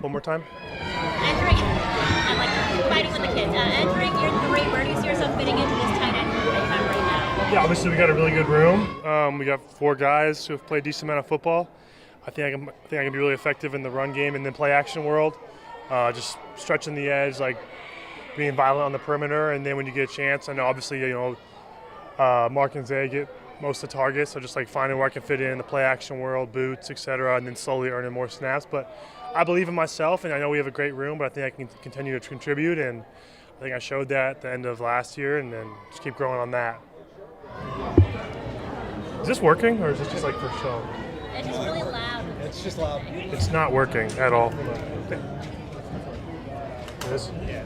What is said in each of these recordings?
One more time. Entering, I like fighting with the kids. Entering year 3, where do you see yourself fitting into this tight end group that you have right now? Yeah, obviously we got a really good room. We got 4 guys who have played a decent amount of football. I think I can be really effective in the run game and then play action world. Just stretching the edge, like being violent on the perimeter, and then when you get a chance, I know obviously Mark and Zay get most of the targets, so just like finding where I can fit in the play action world, boots, etc., and then slowly earning more snaps. But I believe in myself, and I know we have a great room, but I think I can continue to contribute, and I think I showed that at the end of last year, and then just keep growing on that. Is this working, or is this just like for show? It's just really loud. It's just loud. It's not working at all. It is? Yeah.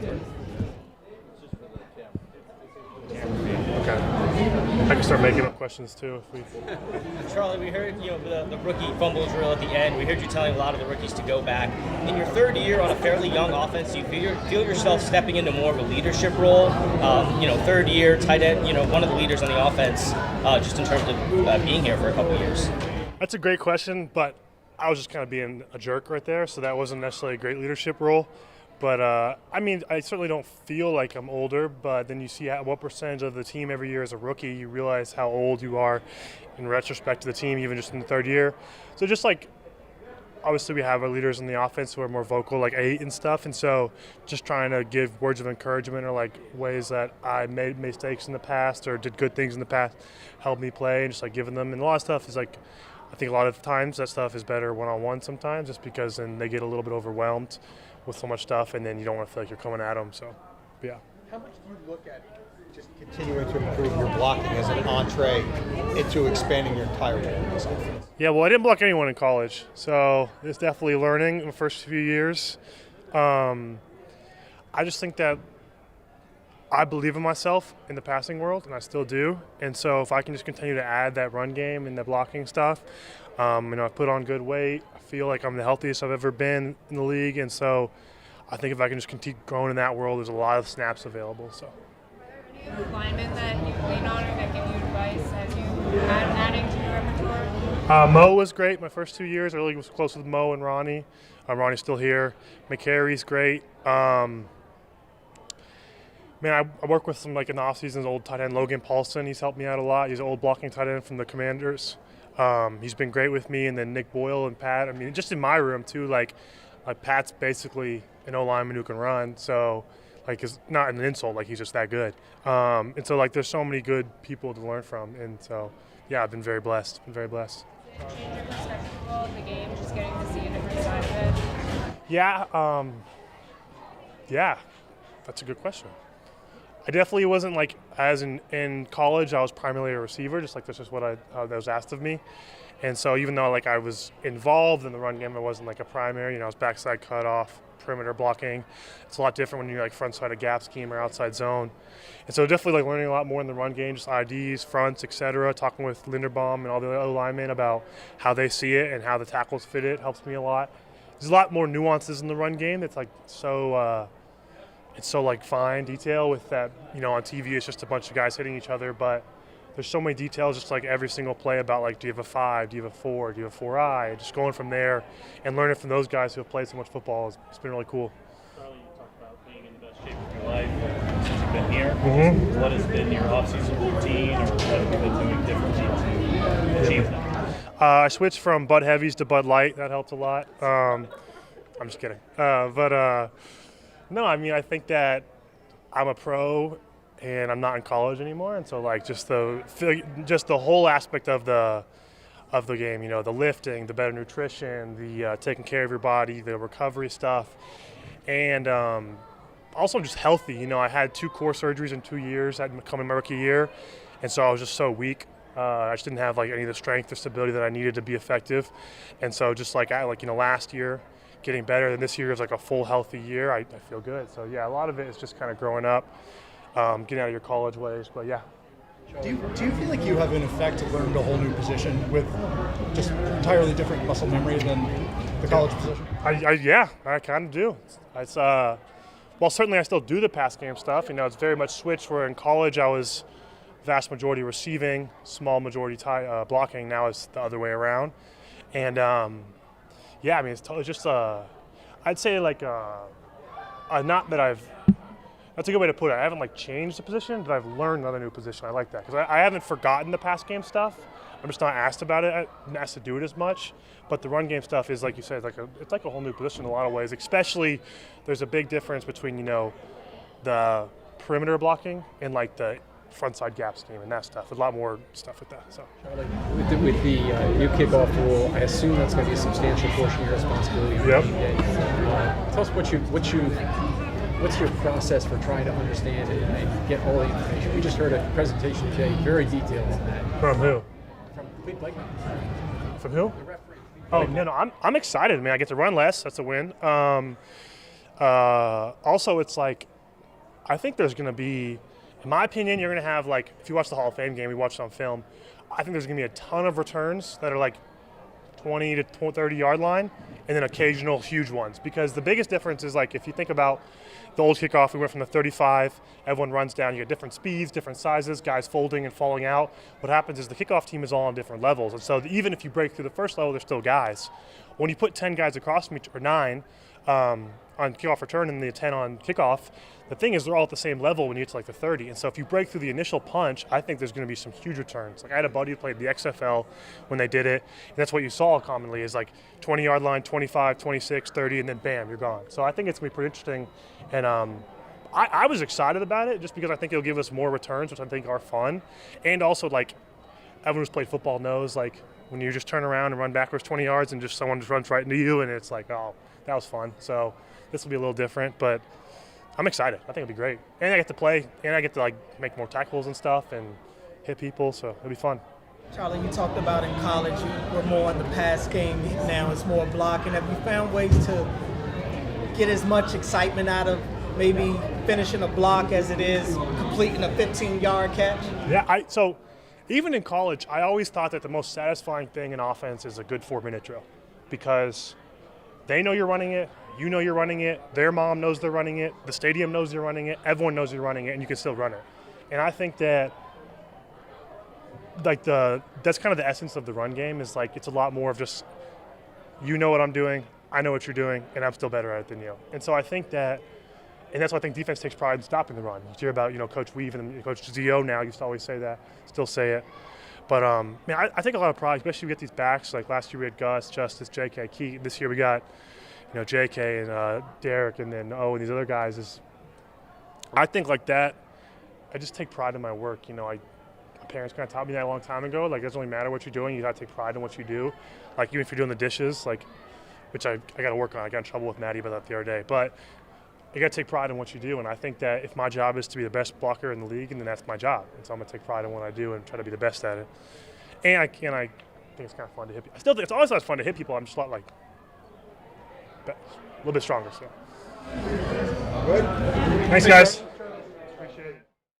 Okay. I can start making up questions too if we. Charlie, we heard the rookie fumble drill at the end. We heard you telling a lot of the rookies to go back. In your 3rd year on a fairly young offense, do you feel yourself stepping into more of a leadership role? 3rd year, tight end, one of the leaders on the offense, just in terms of being here for a couple of years. That's a great question, but I was just kind of being a jerk right there, so that wasn't necessarily a great leadership role. But, I certainly don't feel like I'm older, but then you see what percentage of the team every year as a rookie, you realize how old you are in retrospect to the team, even just in the 3rd year. So just like, obviously we have our leaders in the offense who are more vocal, like 8 and stuff, and so just trying to give words of encouragement or like ways that I made mistakes in the past or did good things in the past helped me play, and just like giving them. And a lot of stuff is like, I think a lot of times that stuff is better one-on-one sometimes, just because then they get a little bit overwhelmed with so much stuff, and then you don't want to feel like you're coming at them. So, yeah. How much do you look at just continuing to improve your blocking as an entree into expanding your entire role in this offense? Yeah, well, I didn't block anyone in college, so it's definitely learning in the first few years. I just think that I believe in myself in the passing world, and I still do. And so if I can just continue to add that run game and the blocking stuff, I've put on good weight. I feel like I'm the healthiest I've ever been in the league, and so I think if I can just continue growing in that world, there's a lot of snaps available. So. Are there any linemen that you lean on or that give you advice as you adding to your repertoire? Mo was great my first 2 years. I really was close with Mo and Ronnie. Ronnie's still here. McCary's great. I work with some, like, in the offseason, old tight end Logan Paulson. He's helped me out a lot. He's an old blocking tight end from the Commanders. He's been great with me, and then Nick Boyle and Pat. Just in my room too, like Pat's basically an O-lineman who can run. So, it's not an insult. Like, he's just that good. And so, there's so many good people to learn from. And so, yeah, I've been very blessed. Does it change your perspective of the game, just getting to see a different side of it? Yeah, that's a good question. I definitely wasn't as in college. I was primarily a receiver, just like that's just what that was asked of me. And so even though I was involved in the run game, I wasn't a primary. I was backside cutoff, perimeter blocking. It's a lot different when you're front side of gap scheme or outside zone. And so definitely learning a lot more in the run game, just IDs, fronts, etc. Talking with Linderbaum and all the other linemen about how they see it and how the tackles fit it helps me a lot. There's a lot more nuances in the run game. It's It's so fine detail with that, on TV it's just a bunch of guys hitting each other, but there's so many details just every single play about do you have a 5, do you have a 4, do you have a 4-eye, just going from there and learning from those guys who have played so much football. It's been really cool. Charlie, you talked about being in the best shape of your life since you've been here. Mm-hmm. What has been your off-season routine, or what have you been doing differently to achieve that? I switched from Bud Heavies to Bud Light. That helped a lot. I'm just kidding. No, I think that I'm a pro and I'm not in college anymore, and so just the whole aspect of the game, the lifting, the better nutrition, the taking care of your body, the recovery stuff, and also just healthy. I had 2 core surgeries in 2 years. I had come in my rookie year, and so I was just so weak. I just didn't have any of the strength or stability that I needed to be effective, and so just last year, getting better, and this year is a full healthy year. I feel good. So yeah, a lot of it is just kind of growing up, getting out of your college ways. But yeah. Do you feel like you have in effect learned a whole new position with just entirely different muscle memory than the college position? I kind of do. It's well, certainly I still do the pass game stuff. It's very much switched. Where in college I was vast majority receiving, small majority blocking. Now it's the other way around, and it's totally just a I'd say like not that I've. That's a good way to put it. I haven't like changed the position, but I've learned another new position. I like that because I haven't forgotten the pass game stuff. I'm just not asked about it. I'm asked to do it as much. But the run game stuff is, like you said, it's like a whole new position in a lot of ways. Especially, there's a big difference between the perimeter blocking and like the front side gap scheme and that stuff. A lot more stuff with that. So Charlie, with the new kickoff rule, I assume that's going to be a substantial portion of your responsibility on Yep. game day. Tell us what's your process for trying to understand it and get all the information. We just heard a presentation today, very detailed on that. from who? From Clete Blakeman, From who? the referee. Oh no, I'm excited. I mean, I get to run less. That's a win. Also, it's like I think there's going to be, in my opinion, you're going to have like if you watch the Hall of Fame game, we watched it on film. I think there's going to be a ton of returns that are like 20 to 30 yard line, and then occasional huge ones. Because the biggest difference is like if you think about the old kickoff, we went from the 35, everyone runs down, you get different speeds, different sizes, guys folding and falling out. What happens is the kickoff team is all on different levels. And so even if you break through the first level, there's still guys. When you put 10 guys across from each, or 9 on kickoff return and the 10 on kickoff, the thing is they're all at the same level when you get to like the 30. And so if you break through the initial punch, I think there's going to be some huge returns. Like I had a buddy who played the XFL when they did it, and that's what you saw commonly is like 20-yard line, 25, 26, 30, and then bam, you're gone. So I think it's going to be pretty interesting. And I was excited about it just because I think it'll give us more returns, which I think are fun. And also like everyone who's played football knows like when you just turn around and run backwards 20 yards and just someone just runs right into you and it's like, oh, that was fun. So this will be a little different, but I'm excited. I think it'll be great. And I get to play, and I get to like make more tackles and stuff and hit people, so it'll be fun. Charlie, you talked about in college you were more in the pass game. Now it's more blocking. Have you found ways to get as much excitement out of maybe finishing a block as it is completing a 15-yard catch? Yeah, so even in college, I always thought that the most satisfying thing in offense is a good 4-minute drill because they know you're running it, you know you're running it, their mom knows they're running it, the stadium knows you're running it, everyone knows you're running it, and you can still run it. And I think that like that's kind of the essence of the run game is like it's a lot more of just you know what I'm doing, I know what you're doing, and I'm still better at it than you. And so I think that, and that's why I think defense takes pride in stopping the run. You hear about Coach Weave and Coach Zio now used to always say that, still say it. But I take a lot of pride, especially we get these backs. Like last year we had Gus, Justice, JK, Keaton. This year we got JK and Derek and then and these other guys. I think like that, I just take pride in my work. My parents kind of taught me that a long time ago. Like it doesn't really matter what you're doing, you gotta take pride in what you do. Like even if you're doing the dishes, like which I gotta work on. I got in trouble with Maddie about that the other day. But you gotta take pride in what you do, and I think that if my job is to be the best blocker in the league, and then that's my job. And so I'm gonna take pride in what I do and try to be the best at it. And I think it's kind of fun to hit people. I still think it's always fun to hit people. I'm just a little bit stronger. So. Good. Thanks, guys.